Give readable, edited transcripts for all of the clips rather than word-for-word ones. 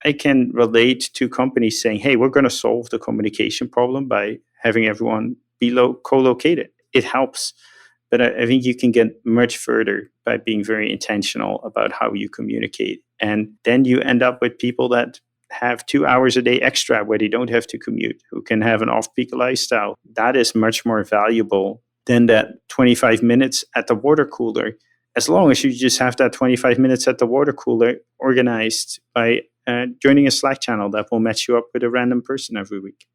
I can relate to companies saying, hey, we're going to solve the communication problem by having everyone be co-located. It helps. But I think you can get much further by being very intentional about how you communicate. And then you end up with people that have 2 hours a day extra where they don't have to commute, who can have an off-peak lifestyle. That is much more valuable than that 25 minutes at the water cooler, as long as you just have that 25 minutes at the water cooler organized by joining a Slack channel that will match you up with a random person every week.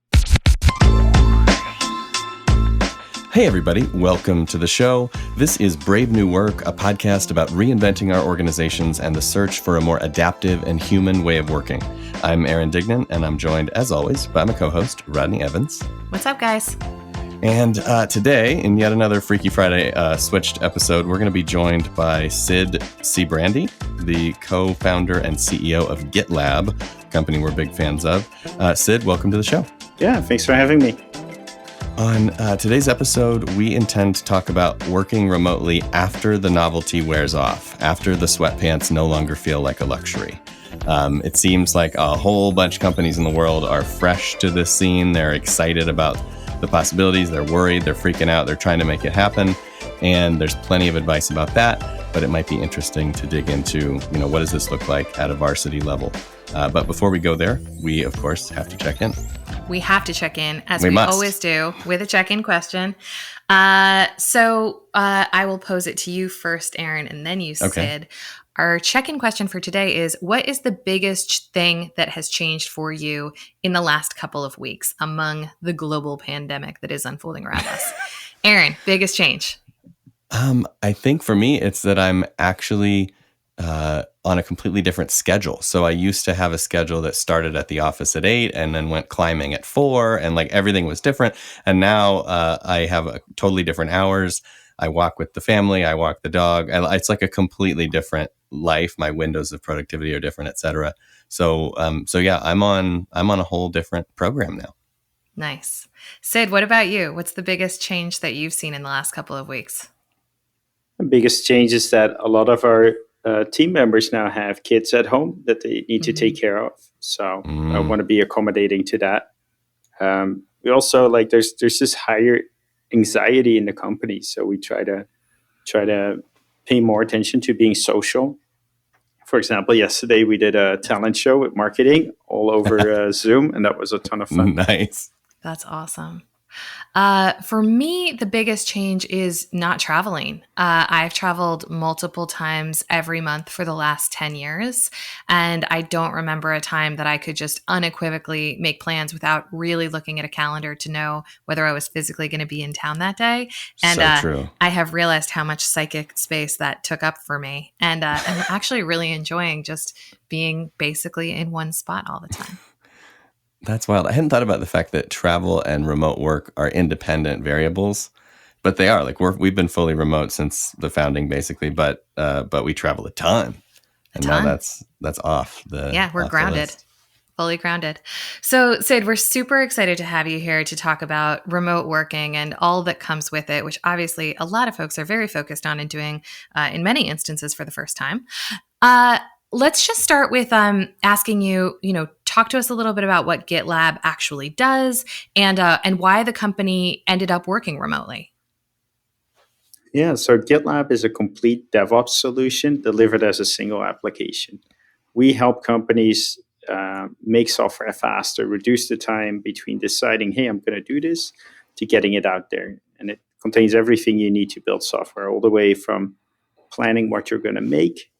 Hey everybody, welcome to the show. This is Brave New Work, a podcast about reinventing our organizations and the search for a more adaptive and human way of working. I'm Aaron Dignan, and I'm joined, as always, by my co-host, Rodney Evans. What's up, guys? And today, in yet another Freaky Friday switched episode, we're going to be joined by Sid Sijbrandij, the co-founder and CEO of GitLab, a company we're big fans of. Sid, welcome to the show. Yeah, thanks for having me. On today's episode, we intend to talk about working remotely after the novelty wears off, after the sweatpants no longer feel like a luxury. It seems like a whole bunch of companies in the world are fresh to this scene. They're excited about the possibilities. They're worried. They're freaking out. They're trying to make it happen. And there's plenty of advice about that. But it might be interesting to dig into, what does this look like at a varsity level? But before we go there, we, of course, have to check in. We have to check in, as we always do, with a check-in question. So I will pose it to you first, Aaron, and then you, Sid. Okay. Our check-in question for today is, what is the biggest thing that has changed for you in the last couple of weeks among the global pandemic that is unfolding around us? Aaron, biggest change? I think for me, it's that I'm actually on a completely different schedule. So I used to have a schedule that started at the office at 8 and then went climbing at 4, and like everything was different. And now I have totally different hours. I walk with the family. I walk the dog. It's like a completely different life. My windows of productivity are different, et cetera. So yeah, I'm on a whole different program now. Nice. Sid, what about you? What's the biggest change that you've seen in the last couple of weeks? The biggest change is that a lot of our team members now have kids at home that they need to take care of. So I want to be accommodating to that. We also there's this higher anxiety in the company, so we try to pay more attention to being social. For example, yesterday we did a talent show with marketing all over Zoom, and that was a ton of fun. Nice. That's awesome. For me, the biggest change is not traveling. I've traveled multiple times every month for the last 10 years, and I don't remember a time that I could just unequivocally make plans without really looking at a calendar to know whether I was physically going to be in town that day. And so true. I have realized how much psychic space that took up for me. And I'm actually really enjoying just being basically in one spot all the time. That's wild. I hadn't thought about the fact that travel and remote work are independent variables, but they are. We've been fully remote since the founding, basically, but we travel a ton, and now that's off the. Yeah, we're grounded, fully grounded. So, Sid, we're super excited to have you here to talk about remote working and all that comes with it, which obviously a lot of folks are very focused on and doing in many instances for the first time. Let's just start with asking you, talk to us a little bit about what GitLab actually does and why the company ended up working remotely. Yeah, so GitLab is a complete DevOps solution delivered as a single application. We help companies make software faster, reduce the time between deciding, hey, I'm going to do this, to getting it out there. And it contains everything you need to build software, all the way from planning what you're going to make,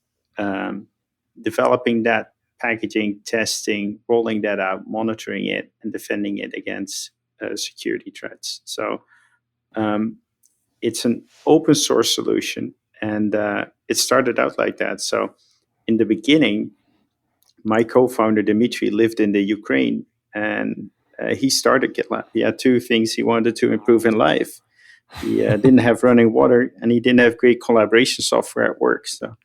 developing that, packaging, testing, rolling that out, monitoring it, and defending it against security threats. So it's an open source solution, and it started out like that. So in the beginning, my co-founder, Dmitry, lived in the Ukraine, and he started GitLab. He had two things he wanted to improve in life. He didn't have running water, and he didn't have great collaboration software at work. So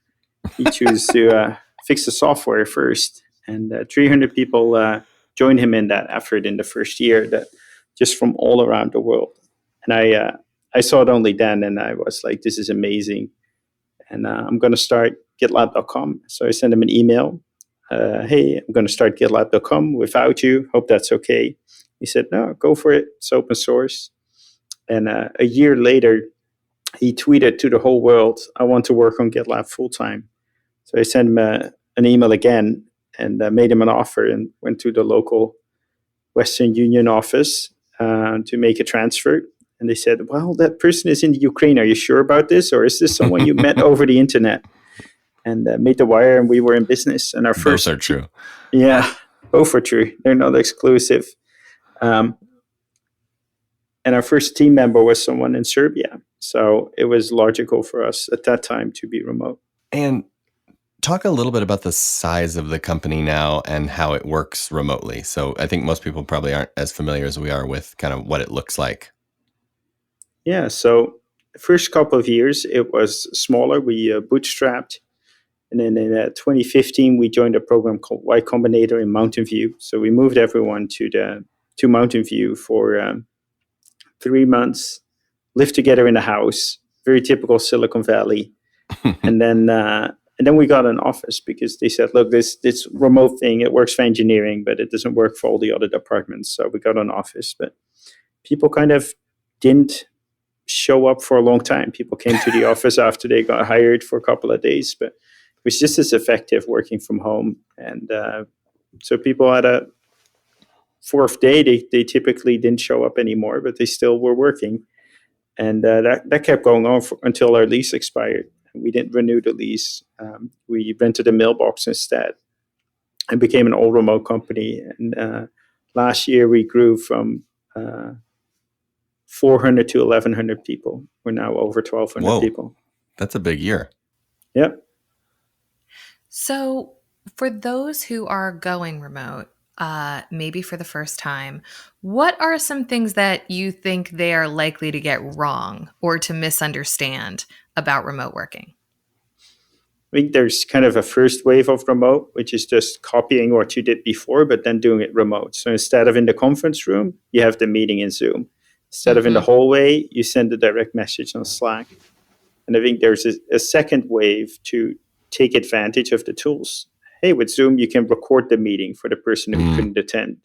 he chose to fix the software first, and 300 people joined him in that effort in the first year, that just from all around the world. And I saw it only then, and I was like, this is amazing, and I'm going to start GitLab.com. So I sent him an email. hey, I'm going to start GitLab.com without you. Hope that's okay. He said, no, go for it. It's open source. And a year later, he tweeted to the whole world, I want to work on GitLab full time. So I sent him an email again and made him an offer and went to the local Western Union office to make a transfer. And they said, well, that person is in the Ukraine. Are you sure about this? Or is this someone you met over the internet? And made the wire, and we were in business. And our first, both are true. Yeah, both are true. They're not exclusive. And our first team member was someone in Serbia. So it was logical for us at that time to be remote. And talk a little bit about the size of the company now and how it works remotely. So I think most people probably aren't as familiar as we are with kind of what it looks like. Yeah, so the first couple of years, it was smaller. We bootstrapped. And then in 2015, we joined a program called Y Combinator in Mountain View. So we moved everyone to Mountain View for 3 months, lived together in a house, very typical Silicon Valley. And then we got an office because they said, look, this remote thing, it works for engineering, but it doesn't work for all the other departments. So we got an office, but people kind of didn't show up for a long time. People came to the office after they got hired for a couple of days, but it was just as effective working from home. And so people at a fourth day, they typically didn't show up anymore, but they still were working. And that kept going on until our lease expired. We didn't renew the lease. We rented a mailbox instead and became an all-remote company. And last year, we grew from 400 to 1,100 people. We're now over 1,200 people. That's a big year. Yep. So for those who are going remote, maybe for the first time, what are some things that you think they are likely to get wrong or to misunderstand about remote working? I think there's kind of a first wave of remote, which is just copying what you did before, but then doing it remote. So instead of in the conference room, you have the meeting in Zoom. Instead of in the hallway, you send a direct message on Slack. And I think there's a second wave to take advantage of the tools. Hey, with Zoom, you can record the meeting for the person who couldn't attend.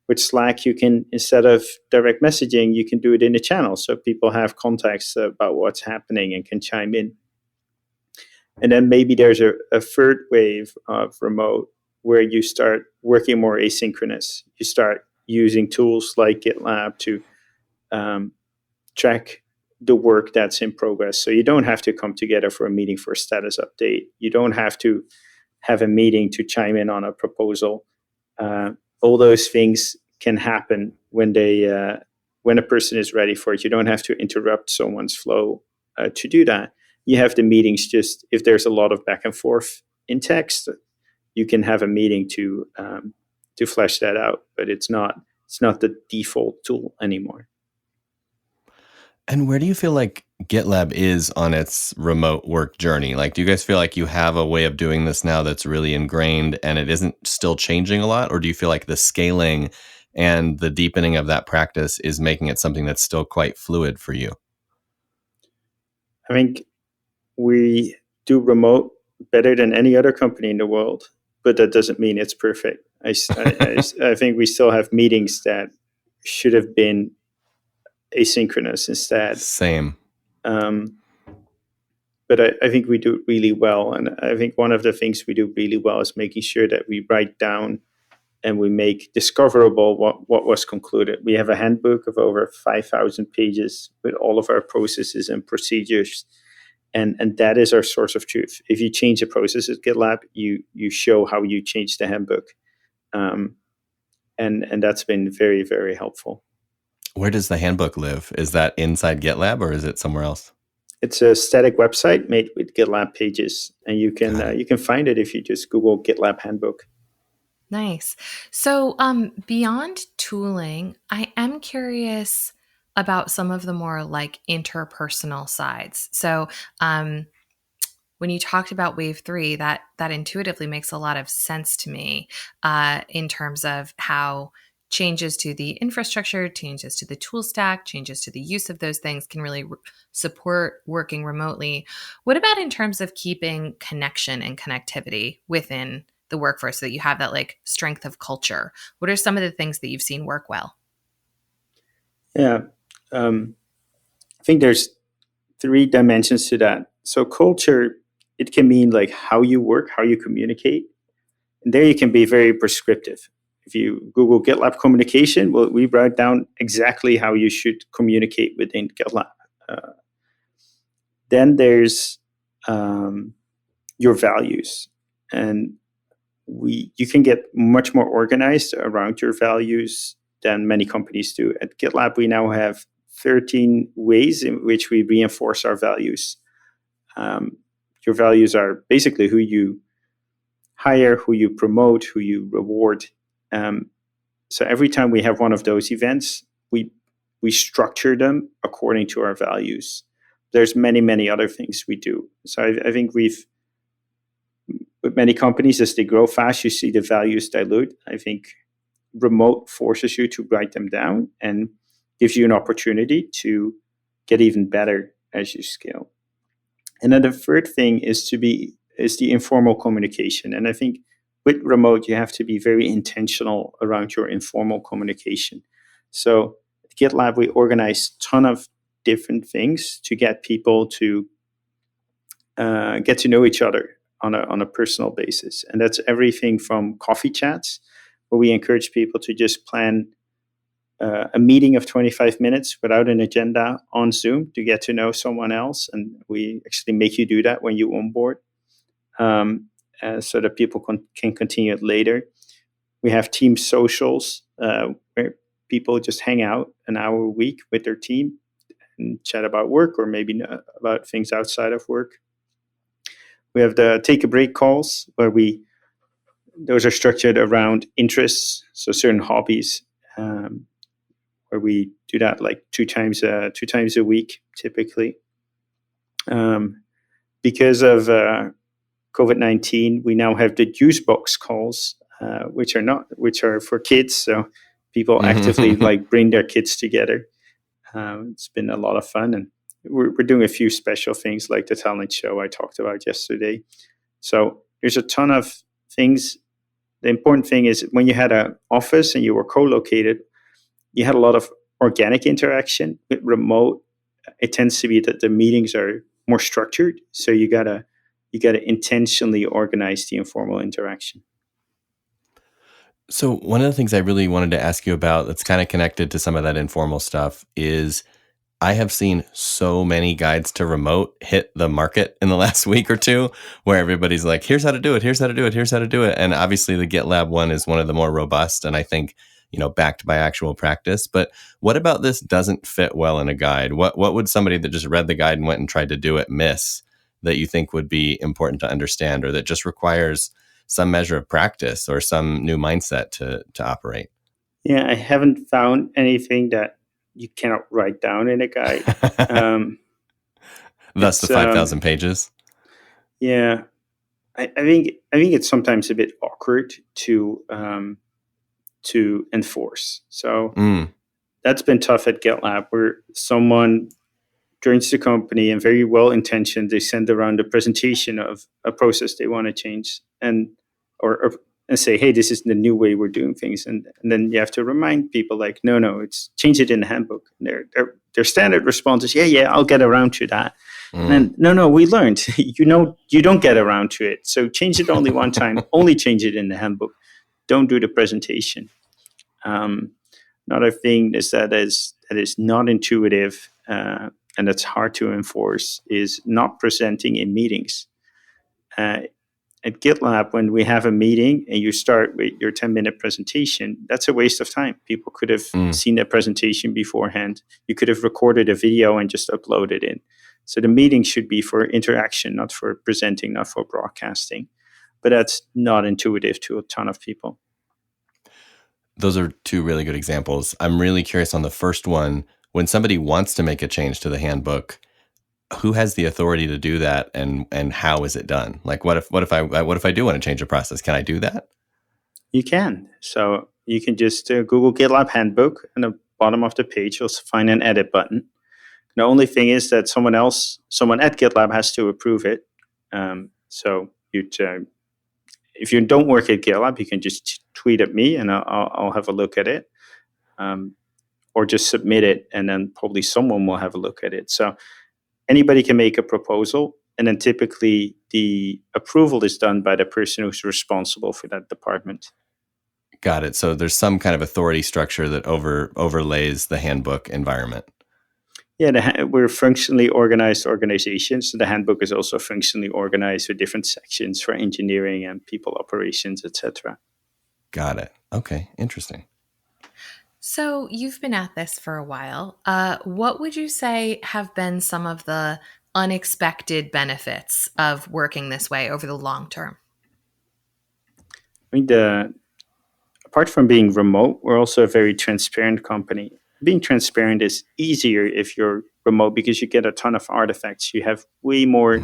With Slack, you can, instead of direct messaging, you can do it in a channel so people have context about what's happening and can chime in. And then maybe there's a third wave of remote where you start working more asynchronous. You start using tools like GitLab to track the work that's in progress. So you don't have to come together for a meeting for a status update. You don't have to have a meeting to chime in on a proposal. All those things can happen when a person is ready for it. You don't have to interrupt someone's flow to do that. You have the meetings just, if there's a lot of back and forth in text, you can have a meeting to flesh that out, but it's not the default tool anymore. And where do you feel like GitLab is on its remote work journey? Like, do you guys feel like you have a way of doing this now that's really ingrained and it isn't still changing a lot? Or do you feel like the scaling and the deepening of that practice is making it something that's still quite fluid for you? I think we do remote better than any other company in the world, but that doesn't mean it's perfect. I think we still have meetings that should have been asynchronous instead. Same. But I think we do it really well. And I think one of the things we do really well is making sure that we write down and we make discoverable what was concluded. We have a handbook of over 5,000 pages with all of our processes and procedures. And that is our source of truth. If you change a process at GitLab, you show how you changed the handbook. And that's been very, very helpful. Where does the handbook live? Is that inside GitLab or is it somewhere else? It's a static website made with GitLab pages, and you can find it if you just Google GitLab handbook. Nice. So beyond tooling, I am curious about some of the more like interpersonal sides. So when you talked about wave 3, that intuitively makes a lot of sense to me in terms of how changes to the infrastructure, changes to the tool stack, changes to the use of those things can really support working remotely. What about in terms of keeping connection and connectivity within the workforce so that you have that like strength of culture? What are some of the things that you've seen work well? Yeah. I think there's 3 dimensions to that. So culture, it can mean like how you work, how you communicate. And there you can be very prescriptive. If you Google GitLab communication, well, we write down exactly how you should communicate within GitLab. Uh, then there's your values, and you can get much more organized around your values than many companies do. At GitLab, we now have 13 ways in which we reinforce our values. Your values are basically who you hire, who you promote, who you reward. So every time we have one of those events, we structure them according to our values. There's many other things we do. So I think with many companies, as they grow fast, you see the values dilute. I think remote forces you to write them down and gives you an opportunity to get even better as you scale. And then the third thing is the informal communication. And I think with remote, you have to be very intentional around your informal communication. So at GitLab, we organize a ton of different things to get people to get to know each other on a personal basis. And that's everything from coffee chats, where we encourage people to just plan a meeting of 25 minutes without an agenda on Zoom to get to know someone else. And we actually make you do that when you onboard, so that people can continue it later. We have team socials where people just hang out an hour a week with their team and chat about work or maybe about things outside of work. We have the take a break calls where those are structured around interests, so certain hobbies, where we do that like two times a week typically. Because of COVID-19, we now have the juice box calls, which are for kids. So people actively like bring their kids together. It's been a lot of fun, and we're doing a few special things like the talent show I talked about yesterday. So there's a ton of things. The important thing is when you had an office and you were co-located, you had a lot of organic interaction. With remote, it tends to be that the meetings are more structured. So you gotta intentionally organize the informal interaction. So one of the things I really wanted to ask you about that's kind of connected to some of that informal stuff is I have seen so many guides to remote hit the market in the last week or two where everybody's like, here's how to do it, here's how to do it, here's how to do it. And obviously the GitLab one is one of the more robust and I think, backed by actual practice. But what about this doesn't fit well in a guide? What would somebody that just read the guide and went and tried to do it miss that you think would be important to understand or that just requires some measure of practice or some new mindset to operate? Yeah, I haven't found anything that you cannot write down in a guide. Thus the 5,000 pages. Yeah, I think it's sometimes a bit awkward to enforce. So that's been tough at GitLab, where someone joins the company and very well intentioned, they send around a presentation of a process they want to change and say, hey, this is the new way we're doing things. And then you have to remind people like, no, it's change it in the handbook. And their standard response is, yeah, I'll get around to that. And then, no, we learned, you don't get around to it. So change it only one time, only change it in the handbook. Don't do the presentation. Another thing is that is not intuitive and that's hard to enforce is not presenting in meetings. At GitLab, when we have a meeting and you start with your 10-minute presentation, that's a waste of time. People could have seen that presentation beforehand. You could have recorded a video and just uploaded it. So the meeting should be for interaction, not for presenting, not for broadcasting. But that's not intuitive to a ton of people. Those are two really good examples. I'm really curious on the first one. When somebody wants to make a change to the handbook, who has the authority to do that, and how is it done? Like, what if I do want to change a process? Can I do that? You can. So you can just Google GitLab handbook, and at the bottom of the page you'll find an edit button. The only thing is that someone at GitLab has to approve it. So if you don't work at GitLab, you can just tweet at me and I'll have a look at it, or just submit it, and then probably someone will have a look at it. So anybody can make a proposal, and then typically the approval is done by the person who's responsible for that department. Got it. So there's some kind of authority structure that overlays the handbook environment. Yeah, we're functionally organized organizations. So the handbook is also functionally organized with different sections for engineering and people operations, etc. Got it. Okay, interesting. So you've been at this for a while. What would you say have been some of the unexpected benefits of working this way over the long term? I mean, apart from being remote, we're also a very transparent company. Being transparent is easier if you're remote because you get a ton of artifacts. You have way more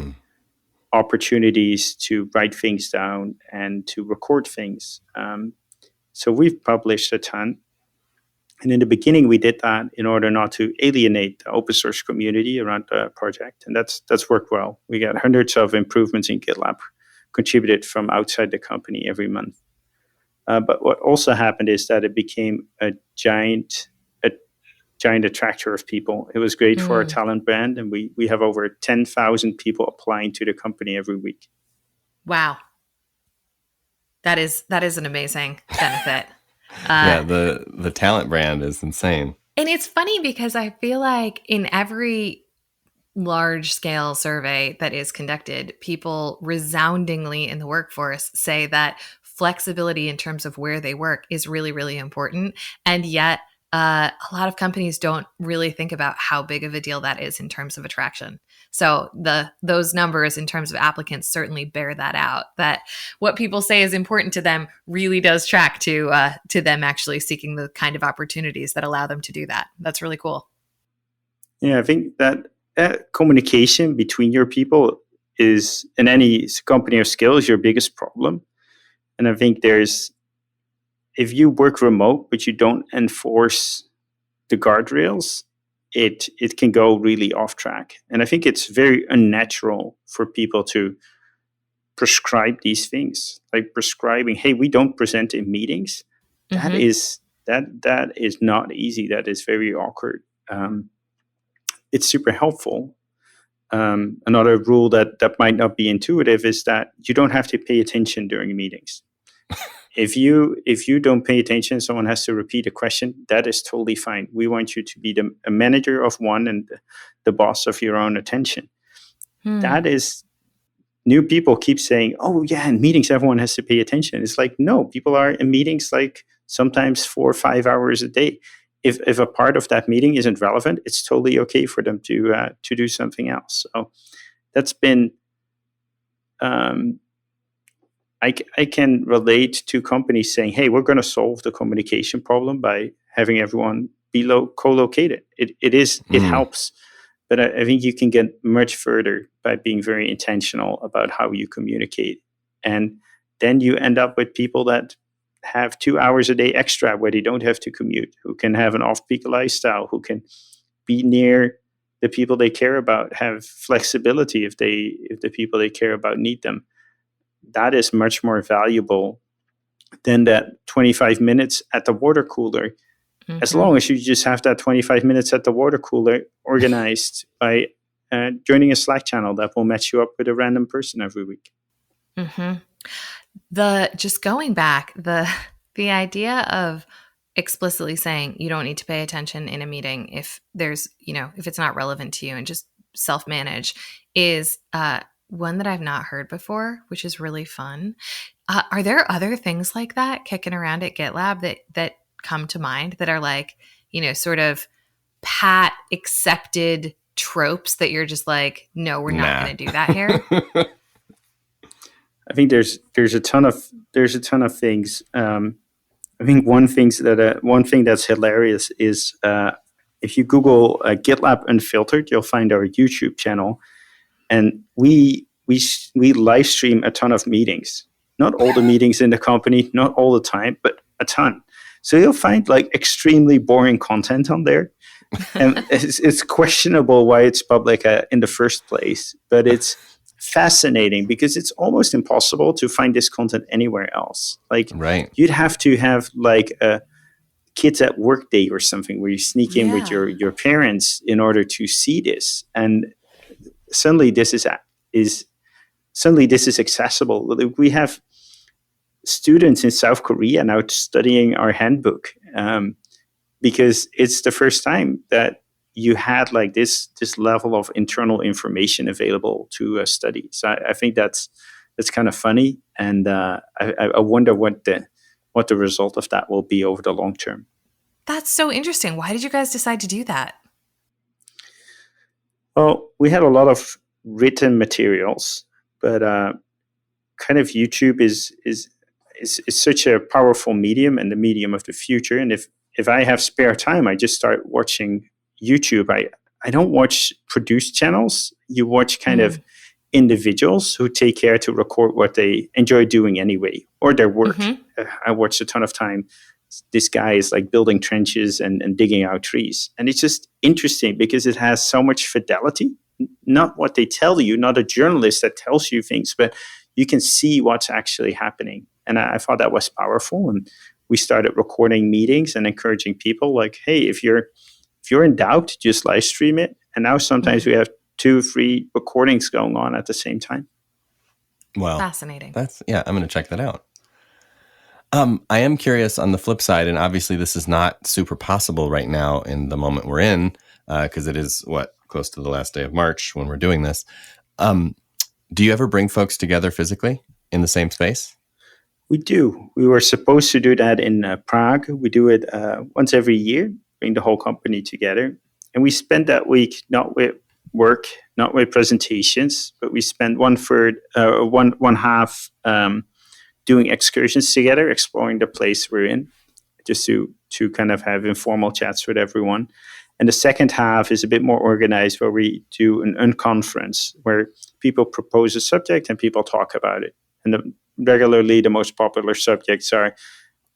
opportunities to write things down and to record things. So we've published a ton. And in the beginning, we did that in order not to alienate the open source community around the project. And that's worked well. We got hundreds of improvements in GitLab contributed from outside the company every month. But what also happened is that it became a giant attractor of people. It was great for our talent brand, and we have over 10,000 people applying to the company every week. Wow. That is an amazing benefit. Yeah, the talent brand is insane. And it's funny because I feel like in every large scale survey that is conducted, people resoundingly in the workforce say that flexibility in terms of where they work is really, really important. And yet a lot of companies don't really think about how big of a deal that is in terms of attraction. So those numbers in terms of applicants certainly bear that out, that what people say is important to them really does track to them actually seeking the kind of opportunities that allow them to do that. That's really cool. Yeah, I think that communication between your people is, in any company of skill, is your biggest problem. And I think if you work remote, but you don't enforce the guardrails, it can go really off track. And I think it's very unnatural for people to prescribe these things, like prescribing, hey, we don't present in meetings. That is not easy. That is very awkward. It's super helpful. Another rule that might not be intuitive is that you don't have to pay attention during meetings. If you don't pay attention, someone has to repeat a question, that is totally fine. We want you to be a manager of one and the boss of your own attention. That is, new people keep saying, oh yeah, in meetings everyone has to pay attention. It's like, no, people are in meetings like sometimes 4 or 5 hours a day. If a part of that meeting isn't relevant, it's totally okay for them to do something else. So that's been I can relate to companies saying, hey, we're going to solve the communication problem by having everyone be co-located. It helps, but I think you can get much further by being very intentional about how you communicate. And then you end up with people that have 2 hours a day extra where they don't have to commute, who can have an off-peak lifestyle, who can be near the people they care about, have flexibility if the people they care about need them. That is much more valuable than that 25 minutes at the water cooler. As long as you just have that 25 minutes at the water cooler organized by joining a Slack channel that will match you up with a random person every week. Just going back, the idea of explicitly saying you don't need to pay attention in a meeting if if it's not relevant to you, and just self-manage is one that I've not heard before, which is really fun. Are there other things like that kicking around at GitLab that come to mind that are like, sort of pat accepted tropes that you're just like, no, we're not going to do that here? I think there's a ton of things. I think one thing that's hilarious is if you Google GitLab Unfiltered, you'll find our YouTube channel. And we live stream a ton of meetings, not all the meetings in the company, not all the time, but a ton. So you'll find like extremely boring content on there, and it's questionable why it's public in the first place. But fascinating because it's almost impossible to find this content anywhere else. Like Right. you'd have to have like a kids at work day or something where you sneak in with Yeah. your parents in order to see this. And suddenly this is accessible. We have students in South Korea now studying our handbook because it's the first time that you had like this level of internal information available to study. So I think that's kind of funny, and I wonder what the result of that will be over the long term. That's so interesting. Why did you guys decide to do that? Well, we had a lot of written materials, but kind of YouTube is such a powerful medium and the medium of the future. And if I have spare time, I just start watching YouTube. I don't watch produced channels. You watch kind of individuals who take care to record what they enjoy doing anyway, or their work. I watch a ton of time. This guy is like building trenches and digging out trees. And it's just interesting because it has so much fidelity, not what they tell you, not a journalist that tells you things, but you can see what's actually happening. And I thought that was powerful. And we started recording meetings and encouraging people like, hey, if you're in doubt, just live stream it. And now sometimes we have 2-3 recordings going on at the same time. Wow. Fascinating. I'm going to check that out. I am curious on the flip side, and obviously this is not super possible right now in the moment we're in, because it is close to the last day of March when we're doing this. Do you ever bring folks together physically in the same space? We do. We were supposed to do that in Prague. We do it once every year, bring the whole company together. And we spend that week not with work, not with presentations, but we spend one half doing excursions together, exploring the place we're in, just to kind of have informal chats with everyone. And the second half is a bit more organized, where we do an unconference, where people propose a subject and people talk about it. And regularly, the most popular subjects are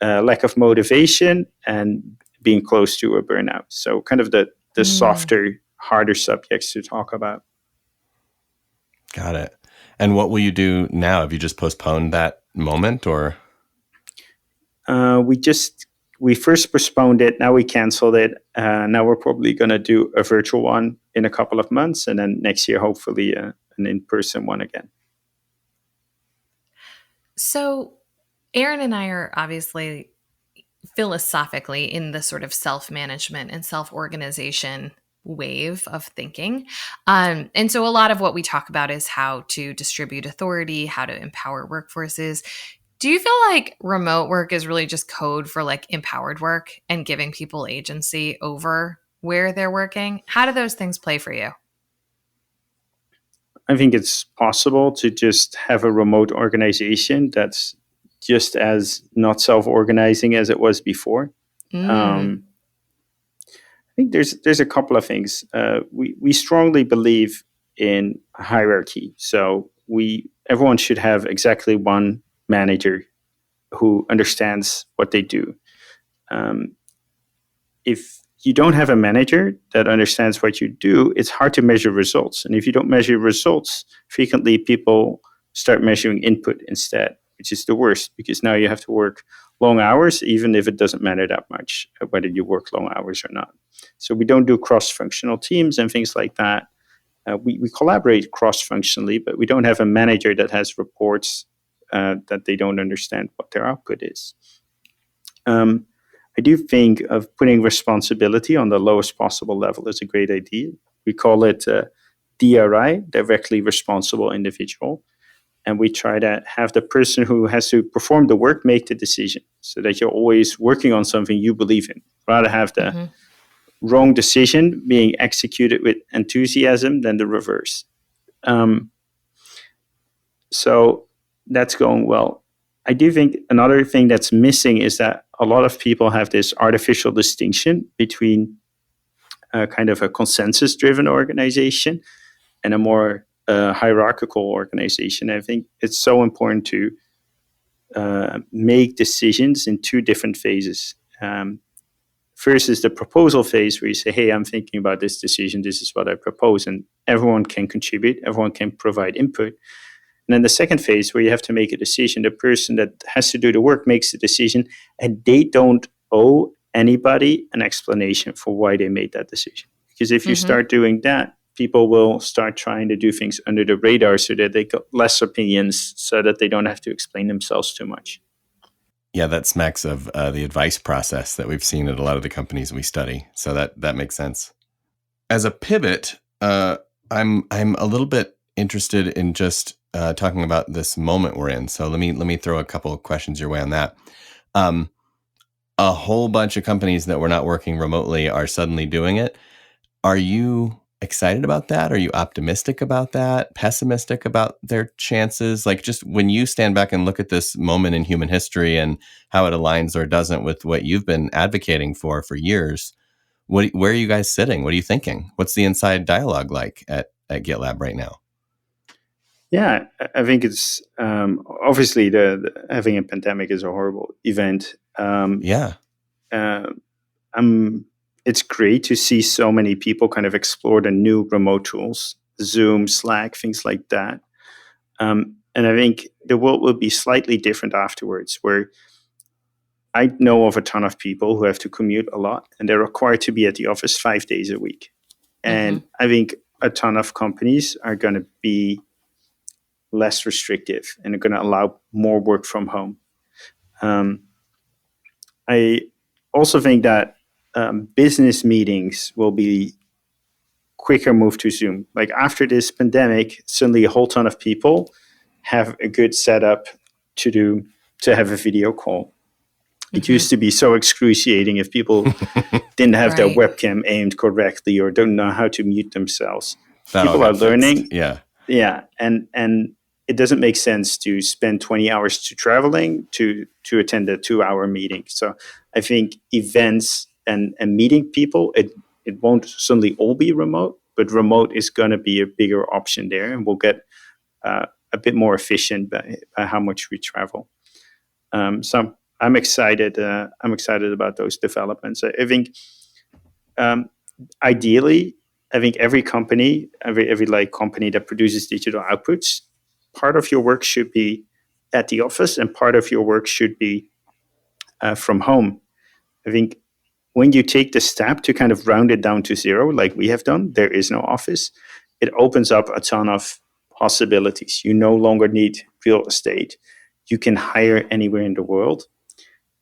lack of motivation and being close to a burnout. So kind of the softer, harder subjects to talk about. Got it. And what will you do now? Have you just postponed that moment, or? We first postponed it. Now we canceled it. Now we're probably going to do a virtual one in a couple of months, and then next year, hopefully, an in-person one again. So Aaron and I are obviously philosophically in the sort of self-management and self-organization wave of thinking. And so a lot of what we talk about is how to distribute authority, how to empower workforces. Do you feel like remote work is really just code for like empowered work and giving people agency over where they're working? How do those things play for you? I think it's possible to just have a remote organization that's just as not self-organizing as it was before. I think there's a couple of things. We strongly believe in hierarchy, so everyone should have exactly one manager who understands what they do. If you don't have a manager that understands what you do, it's hard to measure results. And if you don't measure results, frequently people start measuring input instead, which is the worst, because now you have to work long hours, even if it doesn't matter that much whether you work long hours or not. So we don't do cross-functional teams and things like that. We collaborate cross-functionally, but we don't have a manager that has reports that they don't understand what their output is. I do think of putting responsibility on the lowest possible level is a great idea. We call it DRI, directly responsible individual. And we try to have the person who has to perform the work make the decision, so that you're always working on something you believe in. Rather have the wrong decision being executed with enthusiasm than the reverse. So that's going well. I do think another thing that's missing is that a lot of people have this artificial distinction between kind of a consensus-driven organization and a more hierarchical organization. I think it's so important to make decisions in two different phases. First is the proposal phase where you say, hey, I'm thinking about this decision. This is what I propose. And everyone can contribute. Everyone can provide input. And then the second phase where you have to make a decision. The person that has to do the work makes the decision, and they don't owe anybody an explanation for why they made that decision. Because if you start doing that, people will start trying to do things under the radar so that they got less opinions, so that they don't have to explain themselves too much. Yeah, that smacks of the advice process that we've seen at a lot of the companies we study. So that makes sense. As a pivot, I'm a little bit interested in just talking about this moment we're in. So let me throw a couple of questions your way on that. A whole bunch of companies that were not working remotely are suddenly doing it. Are you excited about that? Are you optimistic about that? Pessimistic about their chances? Like, just when you stand back and look at this moment in human history and how it aligns or doesn't with what you've been advocating for years, where are you guys sitting? What are you thinking? What's the inside dialogue like at GitLab right now? Yeah, I think it's obviously the having a pandemic is a horrible event. It's great to see so many people kind of explore the new remote tools, Zoom, Slack, things like that. And I think the world will be slightly different afterwards, where I know of a ton of people who have to commute a lot, and they're required to be at the office 5 days a week. And I think a ton of companies are going to be less restrictive and are going to allow more work from home. I also think that business meetings will be quicker move to Zoom. Like after this pandemic, suddenly a whole ton of people have a good setup to have a video call. It used to be so excruciating if people didn't have their webcam aimed correctly or don't know how to mute themselves. That people are learning. Fixed. Yeah. And it doesn't make sense to spend 20 hours to traveling to attend a 2-hour meeting. So I think events and meeting people, it won't suddenly all be remote, but remote is going to be a bigger option there, and we'll get a bit more efficient by how much we travel. So I'm excited. I'm excited about those developments. I think ideally, I think every company, every like company that produces digital outputs, part of your work should be at the office and part of your work should be from home. I think when you take the step to kind of round it down to zero, like we have done, there is no office. It opens up a ton of possibilities. You no longer need real estate. You can hire anywhere in the world.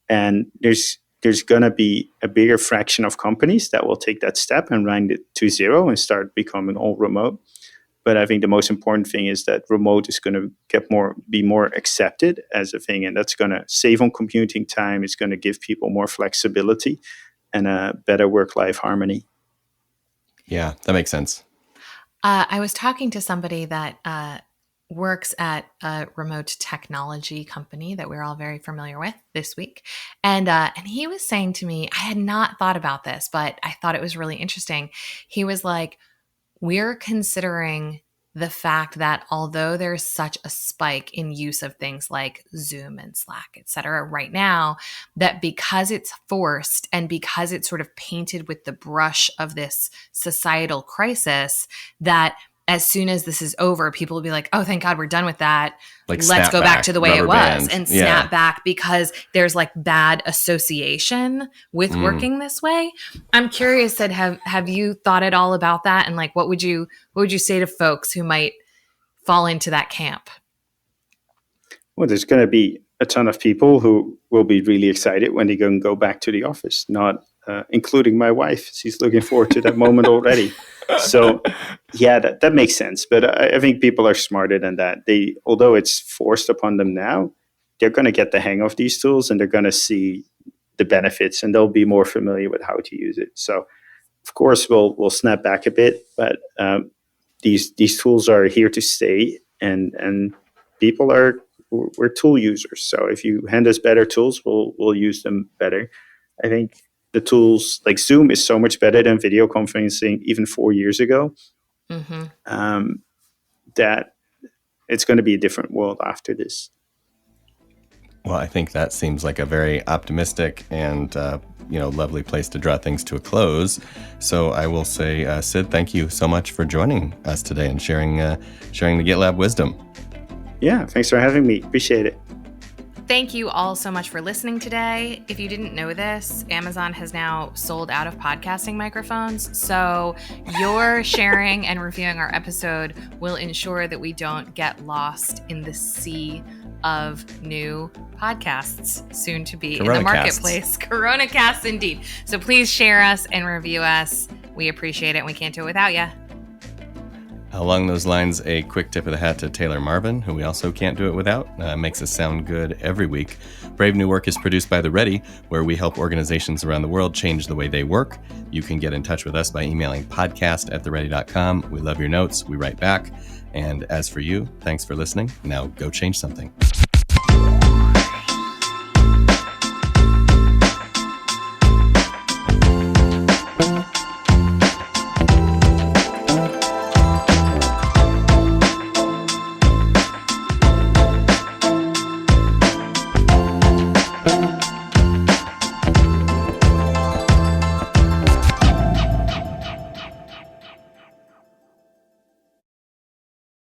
And there's going to be a bigger fraction of companies that will take that step and round it to zero and start becoming all remote. But I think the most important thing is that remote is going to be more accepted as a thing, and that's going to save on commuting time. It's going to give people more flexibility and a better work-life harmony. Yeah, that makes sense. I was talking to somebody that works at a remote technology company that we're all very familiar with this week. And he was saying to me, I had not thought about this, but I thought it was really interesting. He was like, we're considering the fact that although there's such a spike in use of things like Zoom and Slack, et cetera, right now, that because it's forced and because it's sort of painted with the brush of this societal crisis, that as soon as this is over, people will be like, oh, thank God we're done with that. Like let's go back to the way it was band. and snap back, because there's like bad association with working this way. I'm curious that have you thought at all about that? And like, what would you say to folks who might fall into that camp? Well, there's going to be a ton of people who will be really excited when they can go back to the office, not including my wife. She's looking forward to that moment already. So, yeah, that makes sense. But I think people are smarter than that. Although it's forced upon them now, they're going to get the hang of these tools and they're going to see the benefits and they'll be more familiar with how to use it. So, of course, we'll snap back a bit, but these tools are here to stay, and we're tool users. So if you hand us better tools, we'll use them better. I think the tools like Zoom is so much better than video conferencing even 4 years ago. That it's going to be a different world after this. Well, I think that seems like a very optimistic and lovely place to draw things to a close. So I will say, Sid, thank you so much for joining us today and sharing the GitLab wisdom. Yeah, thanks for having me. Appreciate it. Thank you all so much for listening today. If you didn't know this, Amazon has now sold out of podcasting microphones. So your sharing and reviewing our episode will ensure that we don't get lost in the sea of new podcasts soon to be in the marketplace. Corona casts, indeed. So please share us and review us. We appreciate it, and we can't do it without you. Along those lines, a quick tip of the hat to Taylor Marvin, who we also can't do it without. Makes us sound good every week. Brave New Work is produced by The Ready, where we help organizations around the world change the way they work. You can get in touch with us by emailing podcast@theready.com. We love your notes. We write back. And as for you, thanks for listening. Now go change something.